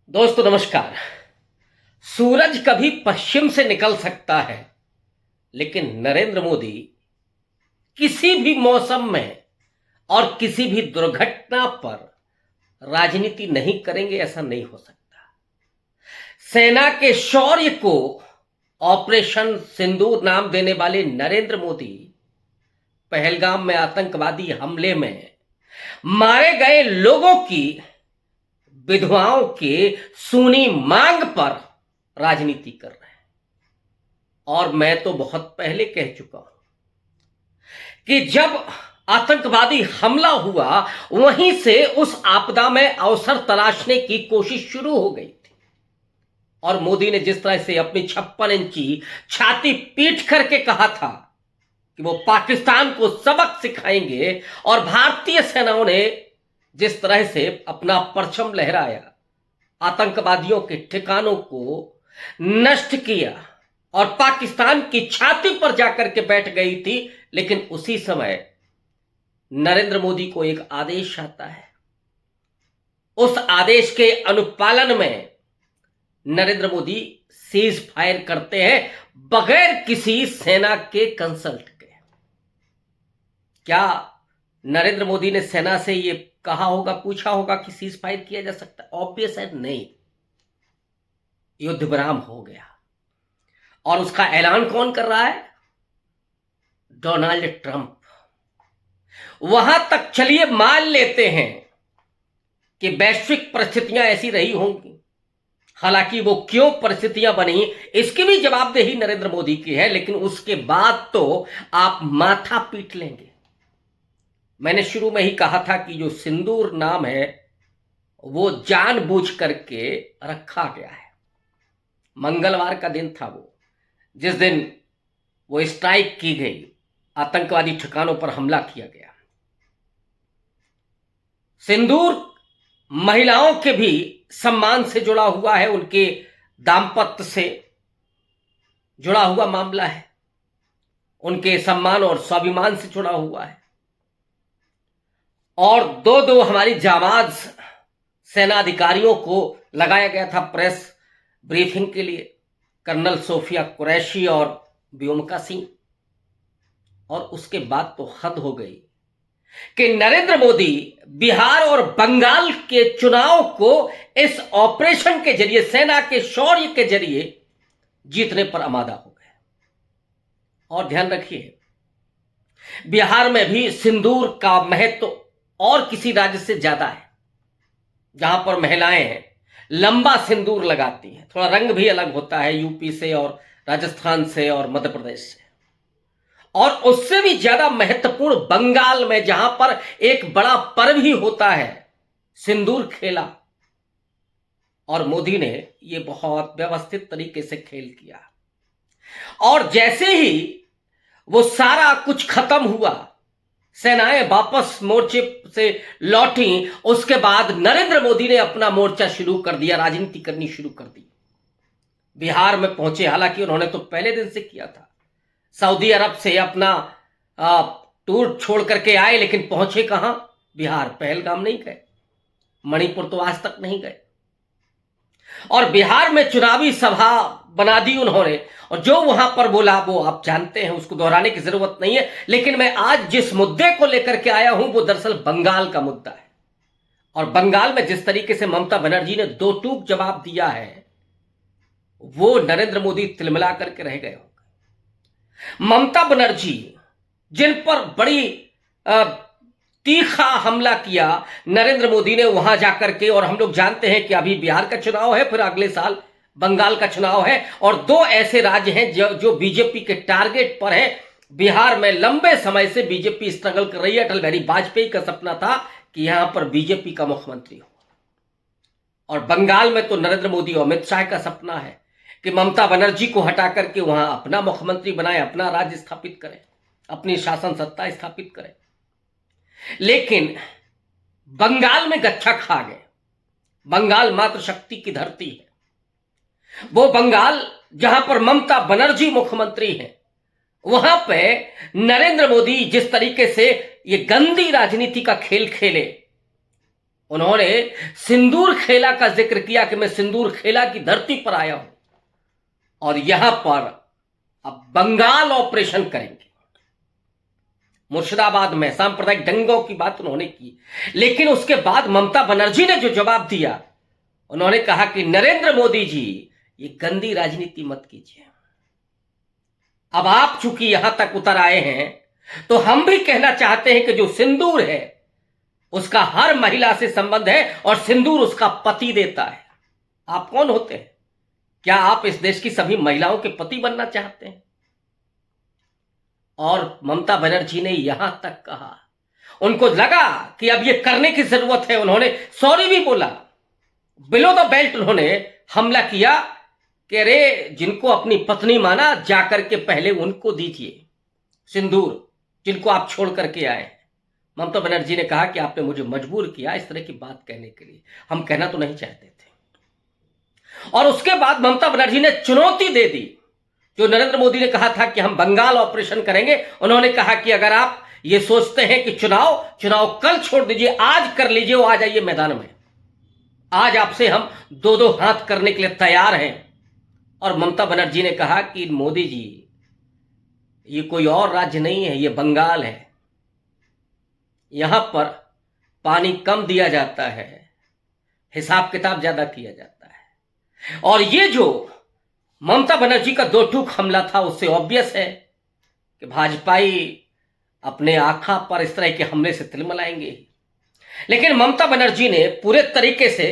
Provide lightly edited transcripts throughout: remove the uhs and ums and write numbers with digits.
दोस्तों नमस्कार। सूरज कभी पश्चिम से निकल सकता है, लेकिन नरेंद्र मोदी किसी भी मौसम में और किसी भी दुर्घटना पर राजनीति नहीं करेंगे, ऐसा नहीं हो सकता। सेना के शौर्य को ऑपरेशन सिंदूर नाम देने वाले नरेंद्र मोदी पहलगाम में आतंकवादी हमले में मारे गए लोगों की विधवाओं के सूनी मांग पर राजनीति कर रहे हैं। और मैं तो बहुत पहले कह चुका हूं कि जब आतंकवादी हमला हुआ, वहीं से उस आपदा में अवसर तलाशने की कोशिश शुरू हो गई थी। और मोदी ने जिस तरह से अपनी 56 इंची छाती पीट करके कहा था कि वो पाकिस्तान को सबक सिखाएंगे, और भारतीय सेनाओं ने जिस तरह से अपना परचम लहराया, आतंकवादियों के ठिकानों को नष्ट किया और पाकिस्तान की छाती पर जाकर के बैठ गई थी। लेकिन उसी समय नरेंद्र मोदी को एक आदेश आता है। उस आदेश के अनुपालन में नरेंद्र मोदी सीज फायर करते हैं बगैर किसी सेना के कंसल्ट के। क्या नरेंद्र मोदी ने सेना से यह कहा होगा, पूछा होगा कि सीज फायर किया जा सकता है? ऑब्वियस है नहीं। युद्ध विराम हो गया। और उसका ऐलान कौन कर रहा है? Donald Trump. वहां तक चलिए मान लेते हैं कि वैश्विक परिस्थितियां ऐसी रही होंगी। हालांकि वो क्यों परिस्थितियां बनी, इसकी भी जवाबदेही नरेंद्र मोदी की है। लेकिन उसके बाद तो आप माथा पीट लेंगे। मैंने शुरू में ही कहा था कि जो सिंदूर नाम है वो जानबूझ करके रखा गया है। मंगलवार का दिन था वो, जिस दिन वो स्ट्राइक की गई, आतंकवादी ठिकानों पर हमला किया गया। सिंदूर महिलाओं के भी सम्मान से जुड़ा हुआ है, उनके दाम्पत्य से जुड़ा हुआ मामला है, उनके सम्मान और स्वाभिमान से जुड़ा हुआ है। और दो हमारी जाबाज सेना अधिकारियों को लगाया गया था प्रेस ब्रीफिंग के लिए, कर्नल सोफिया कुरैशी और व्योमिका सिंह। और उसके बाद तो हद हो गई कि नरेंद्र मोदी बिहार और बंगाल के चुनाव को इस ऑपरेशन के जरिए, सेना के शौर्य के जरिए जीतने पर आमादा हो गए। और ध्यान रखिए, बिहार में भी सिंदूर का महत्व और किसी राज्य से ज्यादा है, जहां पर महिलाएं लंबा सिंदूर लगाती हैं। थोड़ा रंग भी अलग होता है यूपी से और राजस्थान से और मध्य प्रदेश से। और उससे भी ज्यादा महत्वपूर्ण बंगाल में, जहां पर एक बड़ा पर्व ही होता है सिंदूर खेला। और मोदी ने यह बहुत व्यवस्थित तरीके से खेल किया। और जैसे ही वो सारा कुछ खत्म हुआ, सेनाएं वापस मोर्चे से लौटी, उसके बाद नरेंद्र मोदी ने अपना मोर्चा शुरू कर दिया, राजनीति करनी शुरू कर दी। बिहार में पहुंचे, हालांकि उन्होंने तो पहले दिन से किया था। सऊदी अरब से अपना टूर छोड़ करके आए, लेकिन पहुंचे कहां? बिहार। पहलगाम नहीं गए, मणिपुर तो आज तक नहीं गए। और बिहार में चुनावी सभा बना दी उन्होंने, और जो वहां पर बोला वो आप जानते हैं, उसको दोहराने की जरूरत नहीं है। लेकिन मैं आज जिस मुद्दे को लेकर के आया हूं वो दरअसल बंगाल का मुद्दा है। और बंगाल में जिस तरीके से ममता बनर्जी ने दो टूक जवाब दिया है, वो नरेंद्र मोदी तिलमिला करके रह गए होंगे। ममता बनर्जी, जिन पर बड़ी तीखा हमला किया नरेंद्र मोदी ने वहां जाकर के, और हम लोग जानते हैं कि अभी बिहार का चुनाव है, फिर अगले साल बंगाल का चुनाव है, और दो ऐसे राज्य हैं जो बीजेपी के टारगेट पर हैं। बिहार में लंबे समय से बीजेपी स्ट्रगल कर रही है। अटल बिहारी वाजपेयी का सपना था कि यहां पर बीजेपी का मुख्यमंत्री हो, और बंगाल में तो नरेंद्र मोदी और अमित शाह का सपना है कि ममता बनर्जी को हटा करके वहां अपना मुख्यमंत्री बनाए, अपना राज्य स्थापित करें, अपनी शासन सत्ता स्थापित करें। लेकिन बंगाल में गच्छा खा गए। बंगाल मातृशक्ति की धरती है। वो बंगाल जहां पर ममता बनर्जी मुख्यमंत्री हैं, वहां पे नरेंद्र मोदी जिस तरीके से ये गंदी राजनीति का खेल खेले, उन्होंने सिंदूर खेला का जिक्र किया कि मैं सिंदूर खेला की धरती पर आया हूं और यहां पर अब बंगाल ऑपरेशन करेंगे। मुर्शिदाबाद में सांप्रदायिक दंगों की बात उन्होंने की, लेकिन उसके बाद ममता बनर्जी ने जो जवाब दिया, उन्होंने कहा कि नरेंद्र मोदी जी ये गंदी राजनीति मत कीजिए। अब आप चूंकि यहां तक उतर आए हैं तो हम भी कहना चाहते हैं कि जो सिंदूर है उसका हर महिला से संबंध है और सिंदूर उसका पति देता है। आप कौन होते हैं? क्या आप इस देश की सभी महिलाओं के पति बनना चाहते हैं? और ममता बनर्जी ने यहां तक कहा, उनको लगा कि अब ये करने की जरूरत है, उन्होंने सॉरी भी बोला, बिलो द बेल्ट उन्होंने हमला किया कि अरे जिनको अपनी पत्नी माना जाकर के पहले उनको दीजिए सिंदूर, जिनको आप छोड़ करके आए। ममता बनर्जी ने कहा कि आपने मुझे मजबूर किया इस तरह की बात कहने के लिए, हम कहना तो नहीं चाहते थे। और उसके बाद ममता बनर्जी ने चुनौती दे दी, जो नरेंद्र मोदी ने कहा था कि हम बंगाल ऑपरेशन करेंगे, उन्होंने कहा कि अगर आप ये सोचते हैं कि चुनाव कल छोड़ दीजिए, आज कर लीजिए, वो आ जाइए मैदान में, आज आपसे हम दो दो हाथ करने के लिए तैयार हैं। और ममता बनर्जी ने कहा कि मोदी जी ये कोई और राज्य नहीं है, ये बंगाल है, यहां पर पानी कम दिया जाता है, हिसाब किताब ज्यादा किया जाता है। और ये जो ममता बनर्जी का दो टूक हमला था, उससे ऑब्वियस है कि भाजपाई अपने आखा पर इस तरह के हमले से तिलमिलाएंगे। लेकिन ममता बनर्जी ने पूरे तरीके से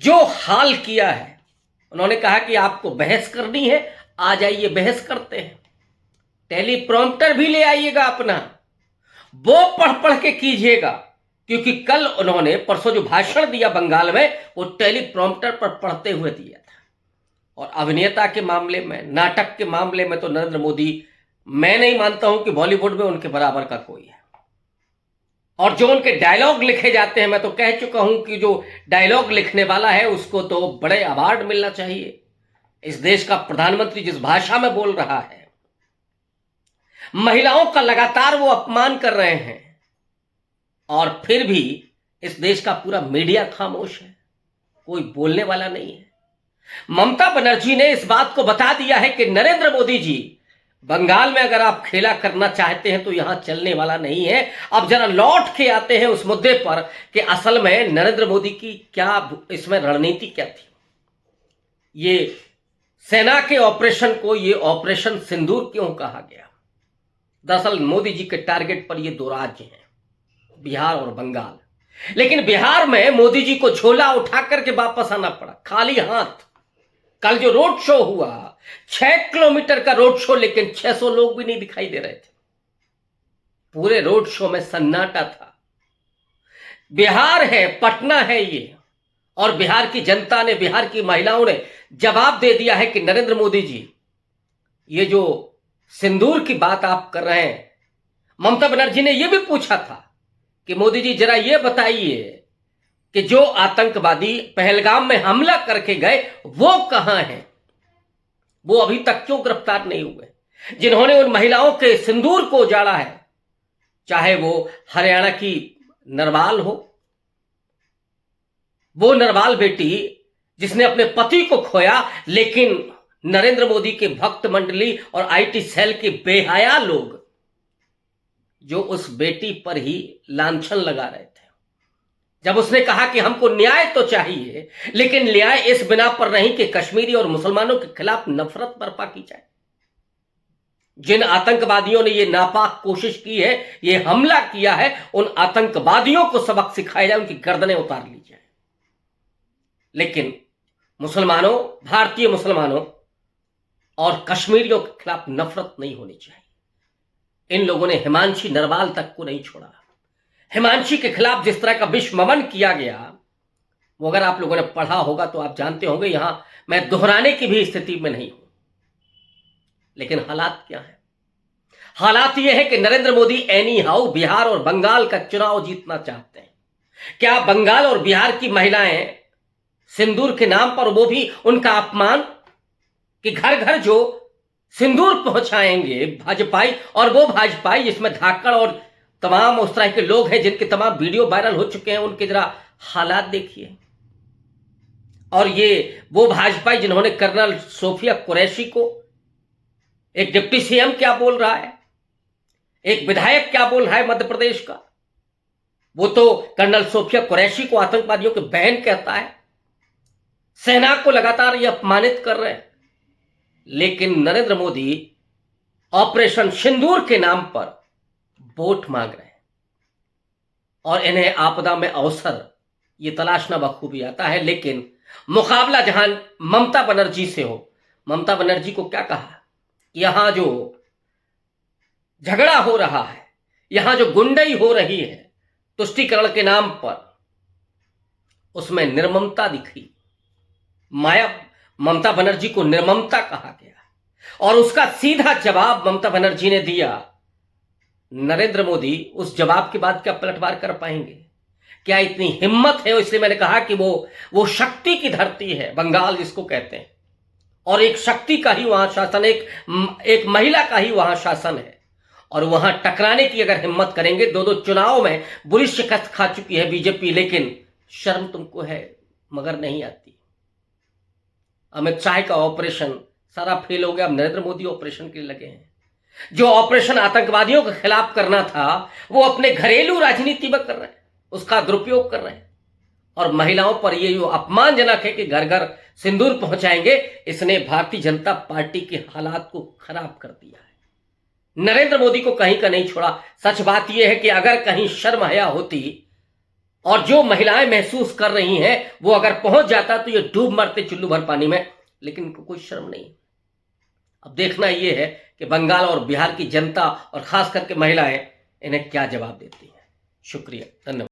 जो हाल किया है, उन्होंने कहा कि आपको बहस करनी है, आ जाइए बहस करते हैं, टेलीप्रॉम्प्टर भी ले आइएगा अपना, वो पढ़ पढ़ के कीजिएगा, क्योंकि कल उन्होंने परसों जो भाषण दिया बंगाल में वो टेलीप्रॉम्प्टर पर पढ़ते हुए दिया था। और अभिनेता के मामले में, नाटक के मामले में तो नरेंद्र मोदी, मैं नहीं मानता हूं कि बॉलीवुड में उनके बराबर का कोई है। और जो उनके डायलॉग लिखे जाते हैं, मैं तो कह चुका हूं कि जो डायलॉग लिखने वाला है उसको तो बड़े अवार्ड मिलना चाहिए। इस देश का प्रधानमंत्री जिस भाषा में बोल रहा है, महिलाओं का लगातार वो अपमान कर रहे हैं, और फिर भी इस देश का पूरा मीडिया खामोश है, कोई बोलने वाला नहीं है। ममता बनर्जी ने इस बात को बता दिया है कि नरेंद्र मोदी जी, बंगाल में अगर आप खेला करना चाहते हैं तो यहां चलने वाला नहीं है। अब जरा लौट के आते हैं उस मुद्दे पर कि असल में नरेंद्र मोदी की क्या इसमें रणनीति क्या थी। ये सेना के ऑपरेशन को ये ऑपरेशन सिंदूर क्यों कहा गया? दरअसल मोदी जी के टारगेट पर ये दो राज्य हैं, बिहार और बंगाल। लेकिन बिहार में मोदी जी को झोला उठा करके वापस आना पड़ा खाली हाथ। कल जो रोड शो हुआ, 6 किलोमीटर का रोड शो, लेकिन 600 लोग भी नहीं दिखाई दे रहे थे। पूरे रोड शो में सन्नाटा था। बिहार है, पटना है ये, और बिहार की जनता ने, बिहार की महिलाओं ने जवाब दे दिया है कि नरेंद्र मोदी जी, ये जो सिंदूर की बात आप कर रहे हैं, ममता बनर्जी ने यह भी पूछा था कि मोदी जी जरा ये बताइए कि जो आतंकवादी पहलगाम में हमला करके गए वो कहां हैं, वो अभी तक क्यों गिरफ्तार नहीं हुए? जिन्होंने उन महिलाओं के सिंदूर को उजाड़ा है, चाहे वो हरियाणा की नरवाल हो, वो नरवाल बेटी जिसने अपने पति को खोया, लेकिन नरेंद्र मोदी के भक्त मंडली और आईटी सेल के बेहया लोग जो उस बेटी पर ही लांछन लगा रहे थे। जब उसने कहा कि हमको न्याय तो चाहिए, लेकिन न्याय इस बिना पर नहीं कि कश्मीरी और मुसलमानों के खिलाफ नफरत बर्पा की जाए। जिन आतंकवादियों ने यह नापाक कोशिश की है, ये हमला किया है, उन आतंकवादियों को सबक सिखाया जाए, उनकी गर्दनें उतार ली जाए। लेकिन मुसलमानों, भारतीय मुसलमानों और कश्मीरियों के खिलाफ नफरत नहीं होनी चाहिए। इन लोगों ने हिमांशी नरवाल तक को नहीं छोड़ा। हिमांशी के खिलाफ जिस तरह का विश्वमन किया गया, वो अगर आप लोगों ने पढ़ा होगा तो आप जानते होंगे, यहां मैं दोहराने की भी स्थिति में नहीं हूं। लेकिन हालात क्या है? हालात यह है कि नरेंद्र मोदी एनी हाउ बिहार और बंगाल का चुनाव जीतना चाहते हैं। क्या बंगाल और बिहार की महिलाएं सिंदूर के नाम पर, वो भी उनका अपमान, कि घर घर जो सिंदूर पहुंचाएंगे भाजपाई, और वो भाजपाई जिसमें धाकड़ और तमाम उस तरह के लोग हैं जिनके तमाम वीडियो वायरल हो चुके हैं, उनके जरा हालात देखिए। और ये वो भाजपाई जिन्होंने कर्नल सोफिया कुरैशी को, एक डिप्टी सीएम क्या बोल रहा है, एक विधायक क्या बोल रहा है मध्य प्रदेश का, वो तो कर्नल सोफिया कुरैशी को आतंकवादियों की बहन कहता है। सेना को लगातार ये अपमानित कर रहे हैं। लेकिन नरेंद्र मोदी ऑपरेशन सिंदूर के नाम पर वोट मांग रहे हैं और इन्हें आपदा में अवसर ये तलाशना बखूबी आता है। लेकिन मुकाबला जहां ममता बनर्जी से हो, ममता बनर्जी को क्या कहा, यहां जो झगड़ा हो रहा है, यहां जो गुंडई हो रही है तुष्टीकरण के नाम पर, उसमें निर्ममता दिखी। ममता बनर्जी को निर्ममता कहा गया और उसका सीधा जवाब ममता बनर्जी ने दिया। नरेंद्र मोदी उस जवाब के बाद क्या पलटवार कर पाएंगे? क्या इतनी हिम्मत है? इसलिए मैंने कहा कि वो शक्ति की धरती है बंगाल जिसको कहते हैं, और एक शक्ति का ही वहां शासन, एक महिला का ही वहां शासन है। और वहां टकराने की अगर हिम्मत करेंगे, दो चुनाव में बुरी शिकस्त खा चुकी है बीजेपी, लेकिन शर्म तुमको है मगर नहीं आती। अमित शाह का ऑपरेशन सारा फेल हो गया, अब नरेंद्र मोदी ऑपरेशन के लिए लगे हैं। जो ऑपरेशन आतंकवादियों के खिलाफ करना था वो अपने घरेलू राजनीति में कर रहे हैं, उसका दुरुपयोग कर रहे हैं। और महिलाओं पर ये जो अपमानजनक है कि घर घर सिंदूर पहुंचाएंगे, इसने भारतीय जनता पार्टी के हालात को खराब कर दिया है। नरेंद्र मोदी को कहीं का नहीं छोड़ा। सच बात यह है कि अगर कहीं शर्म हया होती और जो महिलाएं महसूस कर रही हैं वो अगर पहुंच जाता तो ये डूब मरते चुल्लू भर पानी में, लेकिन इनको कोई शर्म नहीं। अब देखना यह है कि बंगाल और बिहार की जनता और खास करके महिलाएं इन्हें क्या जवाब देती हैं। शुक्रिया, धन्यवाद।